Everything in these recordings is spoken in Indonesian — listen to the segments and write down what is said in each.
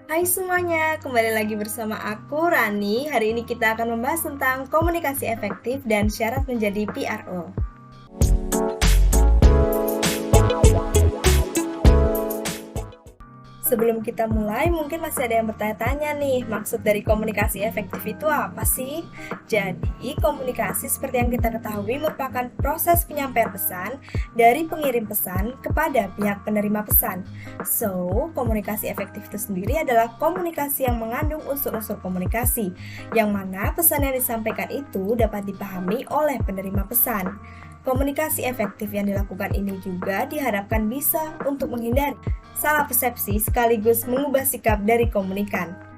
Hai semuanya, kembali lagi bersama aku Rani. Hari ini kita akan membahas tentang komunikasi efektif dan syarat menjadi PRO. Sebelum kita mulai, mungkin masih ada yang bertanya-tanya nih, maksud dari komunikasi efektif itu apa sih? Jadi, komunikasi seperti yang kita ketahui merupakan proses penyampaian pesan dari pengirim pesan kepada pihak penerima pesan. So, komunikasi efektif itu sendiri adalah komunikasi yang mengandung unsur-unsur komunikasi, yang mana pesan yang disampaikan itu dapat dipahami oleh penerima pesan. Komunikasi efektif yang dilakukan ini juga diharapkan bisa untuk menghindari salah persepsi sekaligus mengubah sikap dari komunikan.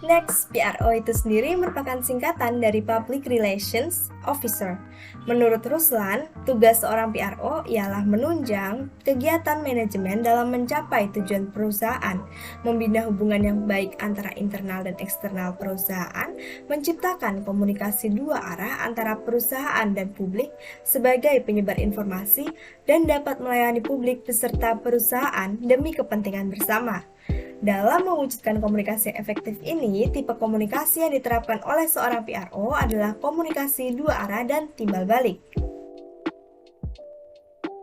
Next, PRO itu sendiri merupakan singkatan dari Public Relations Officer. Menurut Ruslan, tugas seorang PRO ialah menunjang kegiatan manajemen dalam mencapai tujuan perusahaan, membina hubungan yang baik antara internal dan eksternal perusahaan, menciptakan komunikasi dua arah antara perusahaan dan publik sebagai penyebar informasi, dan dapat melayani publik beserta perusahaan demi kepentingan bersama. Dalam mewujudkan komunikasi yang efektif ini, tipe komunikasi yang diterapkan oleh seorang PRO adalah komunikasi dua arah dan timbal balik.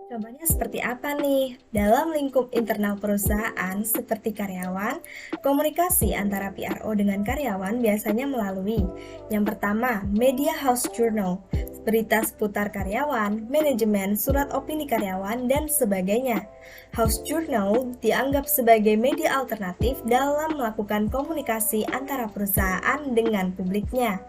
Contohnya seperti apa nih? Dalam lingkup internal perusahaan seperti karyawan, komunikasi antara PRO dengan karyawan biasanya melalui yang pertama, media house journal, berita seputar karyawan, manajemen, surat opini karyawan, dan sebagainya. House journal dianggap sebagai media alternatif dalam melakukan komunikasi antara perusahaan dengan publiknya.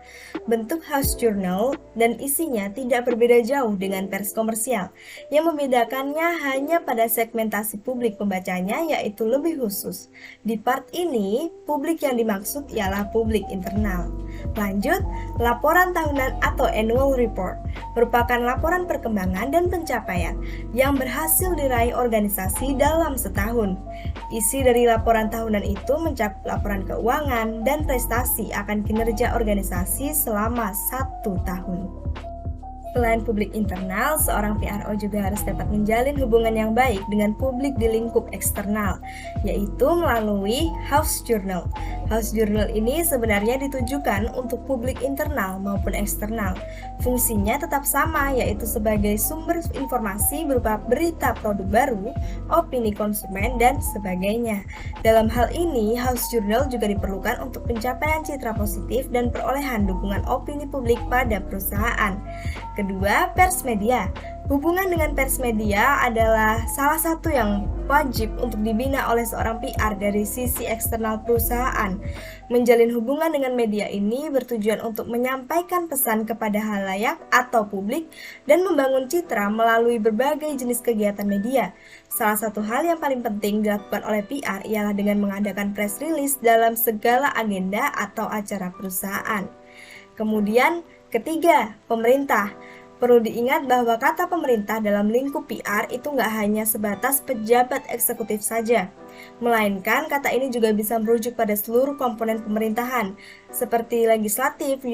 Bentuk house journal dan isinya tidak berbeda jauh dengan pers komersial, yang membedakannya hanya pada segmentasi publik pembacanya, yaitu lebih khusus. Di part ini, publik yang dimaksud ialah publik internal. Lanjut, laporan tahunan atau annual report merupakan laporan perkembangan dan pencapaian yang berhasil diraih organisasi dalam setahun. Isi dari laporan tahunan itu mencakup laporan keuangan dan prestasi akan kinerja organisasi selama 1 tahun. Selain publik internal, seorang PRO juga harus dapat menjalin hubungan yang baik dengan publik di lingkup eksternal, yaitu melalui house journal. House journal ini sebenarnya ditujukan untuk publik internal maupun eksternal. Fungsinya tetap sama, yaitu sebagai sumber informasi berupa berita produk baru, opini konsumen, dan sebagainya. Dalam hal ini, house journal juga diperlukan untuk pencapaian citra positif dan perolehan dukungan opini publik pada perusahaan. Kedua, pers media. Hubungan dengan pers media adalah salah satu yang wajib untuk dibina oleh seorang PR dari sisi eksternal perusahaan. Menjalin hubungan dengan media ini bertujuan untuk menyampaikan pesan kepada halayak atau publik dan membangun citra melalui berbagai jenis kegiatan media. Salah satu hal yang paling penting dilakukan oleh PR ialah dengan mengadakan press release dalam segala agenda atau acara perusahaan. Kemudian, ketiga, pemerintah. Perlu diingat bahwa kata pemerintah dalam lingkup PR itu nggak hanya sebatas pejabat eksekutif saja, melainkan kata ini juga bisa merujuk pada seluruh komponen pemerintahan, seperti legislatif,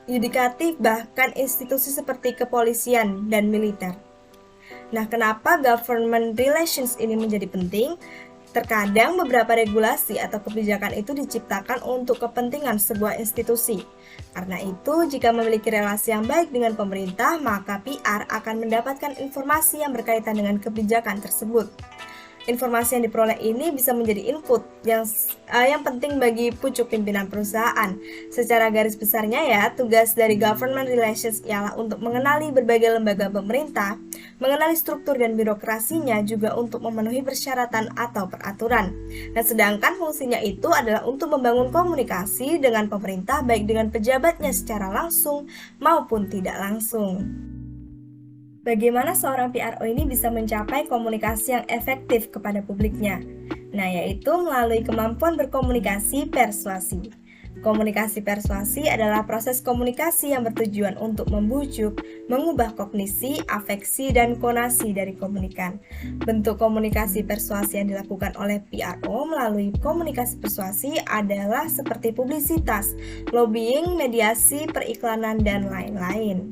yudikatif, bahkan institusi seperti kepolisian dan militer. Nah, kenapa government relations ini menjadi penting? Terkadang beberapa regulasi atau kebijakan itu diciptakan untuk kepentingan sebuah institusi. Karena itu, jika memiliki relasi yang baik dengan pemerintah, maka PR akan mendapatkan informasi yang berkaitan dengan kebijakan tersebut. Informasi yang diperoleh ini bisa menjadi input yang penting bagi pucuk pimpinan perusahaan. Secara garis besarnya ya, tugas dari government relations ialah untuk mengenali berbagai lembaga pemerintah, mengenali struktur dan birokrasinya, juga untuk memenuhi persyaratan atau peraturan. Nah, sedangkan fungsinya itu adalah untuk membangun komunikasi dengan pemerintah baik dengan pejabatnya secara langsung maupun tidak langsung. Bagaimana seorang PRO ini bisa mencapai komunikasi yang efektif kepada publiknya? Nah, yaitu melalui kemampuan berkomunikasi persuasi. Komunikasi persuasi adalah proses komunikasi yang bertujuan untuk membujuk, mengubah kognisi, afeksi, dan konasi dari komunikan. Bentuk komunikasi persuasi yang dilakukan oleh PRO melalui komunikasi persuasi adalah seperti publisitas, lobbying, mediasi, periklanan, dan lain-lain.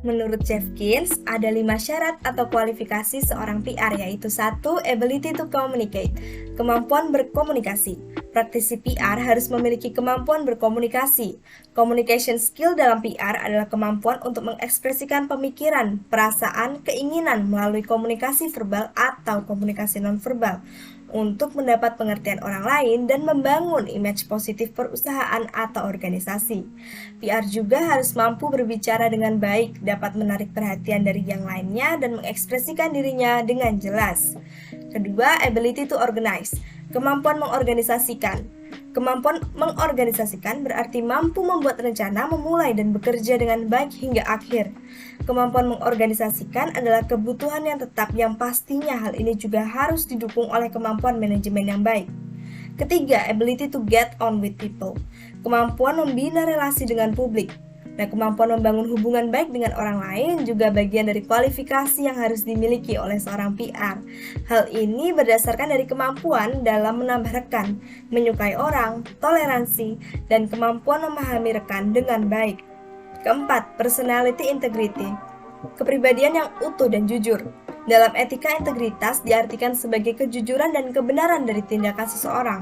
Menurut Jeffkins, ada 5 syarat atau kualifikasi seorang PR, yaitu 1. Ability to communicate, kemampuan berkomunikasi. Praktisi PR harus memiliki kemampuan berkomunikasi. Communication skill dalam PR adalah kemampuan untuk mengekspresikan pemikiran, perasaan, keinginan melalui komunikasi verbal atau komunikasi nonverbal untuk mendapat pengertian orang lain dan membangun image positif perusahaan atau organisasi. PR juga harus mampu berbicara dengan baik, dapat menarik perhatian dari yang lainnya dan mengekspresikan dirinya dengan jelas. Kedua, ability to organize, kemampuan mengorganisasikan. Kemampuan mengorganisasikan berarti mampu membuat rencana, memulai dan bekerja dengan baik hingga akhir. Kemampuan mengorganisasikan adalah kebutuhan yang tetap yang pastinya hal ini juga harus didukung oleh kemampuan manajemen yang baik. Ketiga, ability to get on with people, kemampuan membina relasi dengan publik. Nah, kemampuan membangun hubungan baik dengan orang lain juga bagian dari kualifikasi yang harus dimiliki oleh seorang PR. Hal ini berdasarkan dari kemampuan dalam menambah rekan, menyukai orang, toleransi, dan kemampuan memahami rekan dengan baik. Keempat, personality integrity, kepribadian yang utuh dan jujur. Dalam etika, integritas diartikan sebagai kejujuran dan kebenaran dari tindakan seseorang.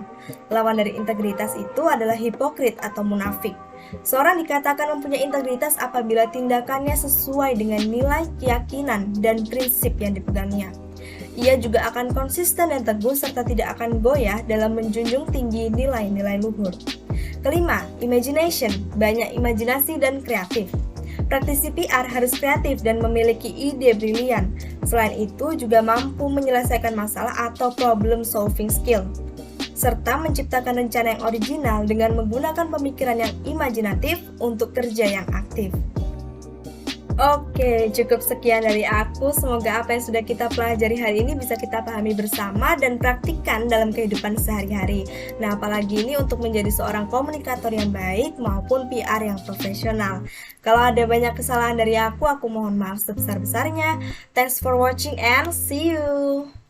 Lawan dari integritas itu adalah hipokrit atau munafik. Seorang dikatakan mempunyai integritas apabila tindakannya sesuai dengan nilai, keyakinan, dan prinsip yang dipegangnya. Ia juga akan konsisten dan teguh serta tidak akan goyah dalam menjunjung tinggi nilai-nilai luhur. Kelima, imagination, banyak imajinasi dan kreatif. Praktisi PR harus kreatif dan memiliki ide brilian. Selain itu juga mampu menyelesaikan masalah atau problem solving skill, serta menciptakan rencana yang original dengan menggunakan pemikiran yang imajinatif untuk kerja yang aktif. Oke, cukup sekian dari aku. Semoga apa yang sudah kita pelajari hari ini bisa kita pahami bersama dan praktikkan dalam kehidupan sehari-hari. Nah, apalagi ini untuk menjadi seorang komunikator yang baik maupun PR yang profesional. Kalau ada banyak kesalahan dari aku mohon maaf sebesar-besarnya. Thanks for watching and see you!